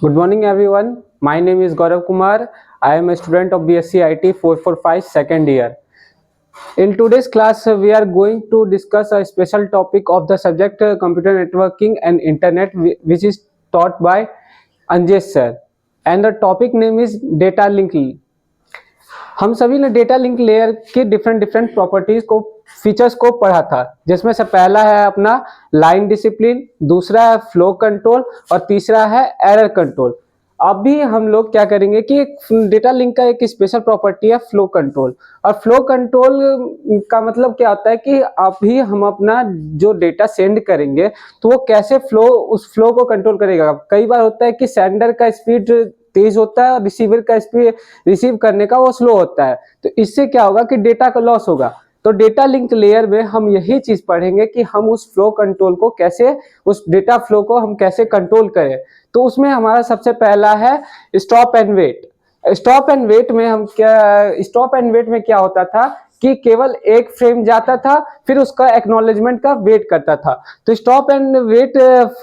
Good morning, everyone. My name is Gaurav Kumar. I am a student of BSc IT 445 second year. In today's class, we are going to discuss a special topic of the subject computer networking and internet, which is taught by Anjesh sir. And the topic name is data link. हम सभी ने data link layer की different different properties को features को पढ़ा था, जिसमें से पहला है अपना लाइन डिसिप्लिन, दूसरा है फ्लो कंट्रोल और तीसरा है एरर कंट्रोल। अभी हम लोग क्या करेंगे कि डेटा लिंक का एक स्पेशल प्रॉपर्टी है फ्लो कंट्रोल। और फ्लो कंट्रोल का मतलब क्या होता है कि अभी हम अपना जो डेटा सेंड करेंगे तो वो कैसे उस फ्लो को कंट्रोल करेगा। कई बार होता है कि सेंडर का स्पीड तेज होता है और रिसीवर का स्पीड रिसीव करने का वो स्लो होता है, तो इससे क्या होगा कि डेटा का लॉस होगा। तो डेटा लिंक लेयर में हम यही चीज पढ़ेंगे कि हम उस फ्लो कंट्रोल को कैसे, उस डेटा फ्लो को हम कैसे कंट्रोल करें। तो उसमें हमारा सबसे पहला है stop and wait. Stop and wait में क्या होता था कि केवल एक फ्रेम जाता था, फिर उसका एक्नॉलेजमेंट का वेट करता था। तो स्टॉप एंड वेट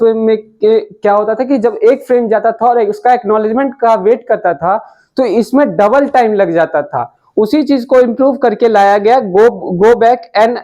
में क्या होता था कि जब एक फ्रेम जाता था और उसका एक्नॉलेजमेंट का वेट करता था तो इसमें डबल टाइम लग जाता था। उसी चीज को इंप्रूव करके लाया गया गो बैक एंड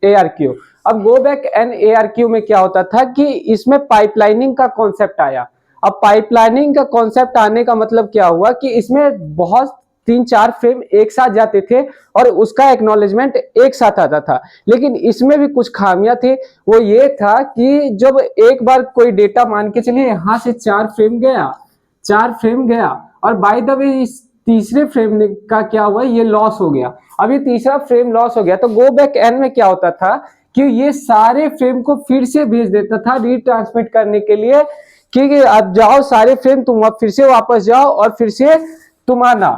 ARQ। अब गो बैक एंड ARQ में क्या होता था कि इसमें पाइपलाइनिंग का कॉन्सेप्ट आया। अब पाइपलाइनिंग का कॉन्सेप्ट आने का मतलब क्या हुआ कि इसमें बहुत 3-4 फ्रेम एक साथ जाते थे और उसका एक्नॉलेजमेंट एक साथ आता था। लेकिन इसमें भी कुछ खामियां थी। वो ये था कि जब एक बार कोई डेटा मान के चलिए यहां से 4 फ्रेम गया और बाय द वे इस तीसरे फ्रेम का क्या हुआ, ये लॉस हो गया। अब ये तीसरा फ्रेम लॉस हो गया तो गो बैक एन में क्या होता था कि ये सारे फ्रेम को फिर से भेज देता था रीट्रांसमिट करने के लिए कि अब जाओ सारे फ्रेम तुम अब फिर से वापस जाओ और फिर से तुम आना।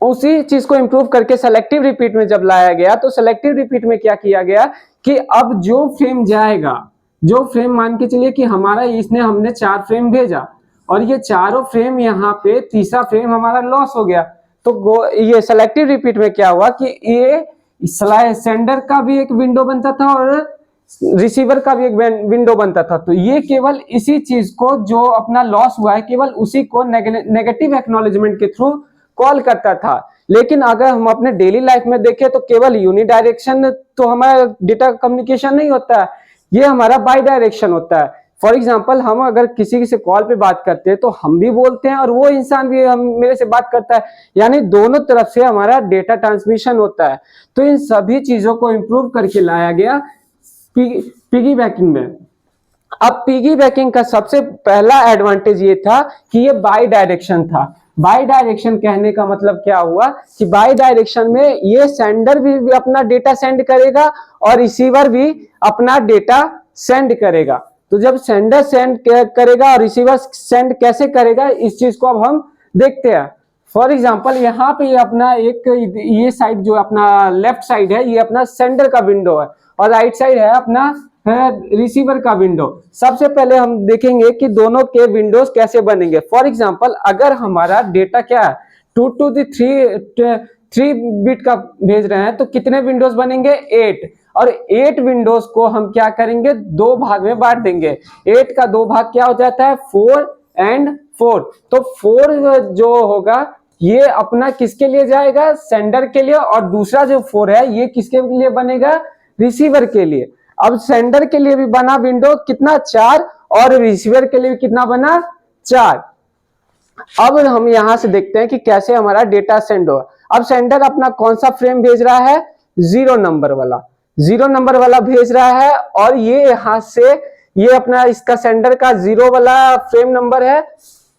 उसी चीज को इंप्रूव करके सेलेक्टिव रिपीट में जब लाया गया तो सेलेक्टिव रिपीट में क्या किया गया कि अब जो फ्रेम जाएगा, जो फ्रेम मान के चलिए कि हमारा हमने 4 फ्रेम भेजा और ये चारों फ्रेम यहाँ पे तीसरा फ्रेम हमारा लॉस हो गया। तो ये सेलेक्टिव रिपीट में क्या हुआ कि ये सेंडर का भी एक विंडो बनता था और रिसीवर का भी एक विंडो बनता था। तो ये केवल इसी चीज को जो अपना लॉस हुआ है केवल उसी को नेगेटिव एक्नॉलेजमेंट के थ्रू कॉल करता था। लेकिन अगर हम अपने डेली लाइफ में देखें तो केवल यूनिडायरेक्शन तो हमारा डेटा कम्युनिकेशन नहीं होता है, ये हमारा बाई डायरेक्शन होता है। फॉर एग्जाम्पल हम अगर किसी से कॉल पे बात करते हैं तो हम भी बोलते हैं और वो इंसान भी मेरे से बात करता है, यानी दोनों तरफ से हमारा डेटा ट्रांसमिशन होता है। तो इन सभी चीजों को इंप्रूव करके लाया गया पिगी बैकिंग में। अब पिगी बैकिंग का सबसे पहला एडवांटेज ये था कि ये बाई डायरेक्शन था। बाई डायरेक्शन कहने का मतलब क्या हुआ कि बाई डायरेक्शन में ये सेंडर भी अपना डेटा सेंड करेगा और रिसीवर भी अपना डेटा सेंड करेगा। तो जब सेंडर सेंड करेगा और रिसीवर सेंड कैसे करेगा इस चीज को अब हम देखते हैं। फॉर एग्जाम्पल यहाँ पे अपना एक ये साइड जो अपना लेफ्ट साइड है ये अपना सेंडर का विंडो है और राइट साइड है अपना रिसीवर का विंडो। सबसे पहले हम देखेंगे कि दोनों के विंडोज कैसे बनेंगे। फॉर एग्जांपल अगर हमारा डेटा क्या है 2 to the 3 बिट का भेज रहे हैं तो कितने विंडोज बनेंगे 8। और 8 विंडोज को हम क्या करेंगे 2 भाग में बांट देंगे। 8 का 2 भाग क्या हो जाता है 4 and 4। तो 4 जो होगा ये अपना किसके लिए जाएगा सेंडर के लिए और दूसरा जो 4 है ये किसके लिए बनेगा रिसीवर के लिए। अब सेंडर के लिए भी बना विंडो कितना 4 और रिसीवर के लिए कितना बना 4। अब हम यहां से देखते हैं कि कैसे हमारा डेटा सेंड होगा। अब सेंडर अपना कौन सा फ्रेम भेज रहा है 0 नंबर वाला भेज रहा है और ये यहां से ये अपना इसका सेंडर का 0 वाला फ्रेम नंबर है।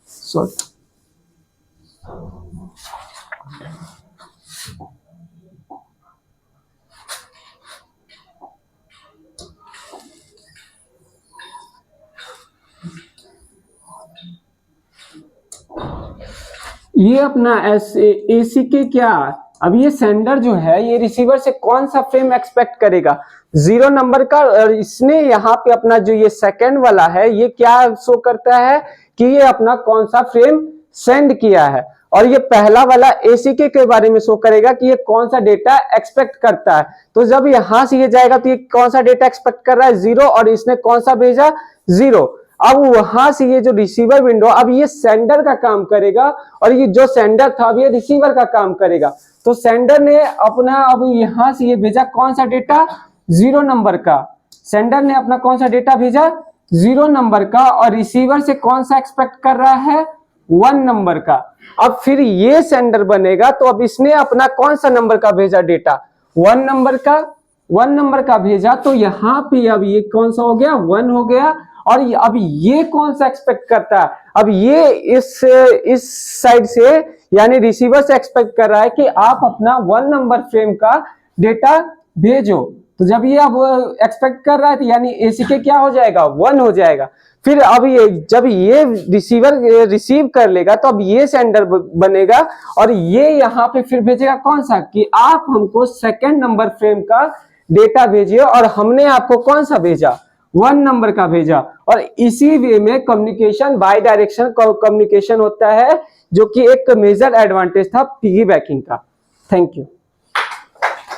सॉरी ये अपना AC के क्या, अब ये सेंडर जो है ये रिसीवर से कौन सा फ्रेम एक्सपेक्ट करेगा 0 नंबर का। और इसने यहाँ पे अपना जो ये सेकंड वाला है ये क्या शो करता है कि ये अपना कौन सा फ्रेम सेंड किया है। और ये पहला वाला ACK के बारे में शो करेगा कि ये कौन सा डेटा एक्सपेक्ट करता है। तो जब यहां से ये जाएगा तो ये कौन सा डेटा एक्सपेक्ट कर रहा है 0 और इसने कौन सा भेजा 0। अब वहां से ये जो रिसीवर विंडो, अब ये सेंडर का काम करेगा और ये जो सेंडर था अब ये रिसीवर का काम करेगा। तो सेंडर ने अपना अब यहां से ये भेजा कौन सा डेटा, 0 नंबर का। सेंडर ने अपना कौन सा डेटा भेजा, 0 नंबर का, और रिसीवर से कौन सा एक्सपेक्ट कर रहा है, 1 नंबर का। अब फिर ये सेंडर बनेगा तो अब इसने अपना कौन सा नंबर का भेजा डेटा, 1 नंबर का, 1 नंबर का भेजा। तो यहाँ पे अब ये कौन सा हो गया, 1 हो गया। और अब ये कौन सा एक्सपेक्ट करता है, अब ये इस साइड से यानी रिसीवर से एक्सपेक्ट कर रहा है कि आप अपना 1 नंबर फ्रेम का डेटा भेजो। तो जब ये अब एक्सपेक्ट कर रहा है तो यानी एसीके क्या हो जाएगा, 1 हो जाएगा। फिर अब ये जब ये रिसीवर रिसीव कर लेगा तो अब ये सेंडर बनेगा और ये यहाँ पे फिर भेजेगा कौन सा, कि आप हमको 2nd नंबर फ्रेम का डेटा भेजिए, और हमने आपको कौन सा भेजा, 1 नंबर का भेजा। और इसी वे में कम्युनिकेशन बाय डायरेक्शन कम्युनिकेशन होता है, जो कि एक मेजर एडवांटेज था पिगीबैकिंग का। Thank you.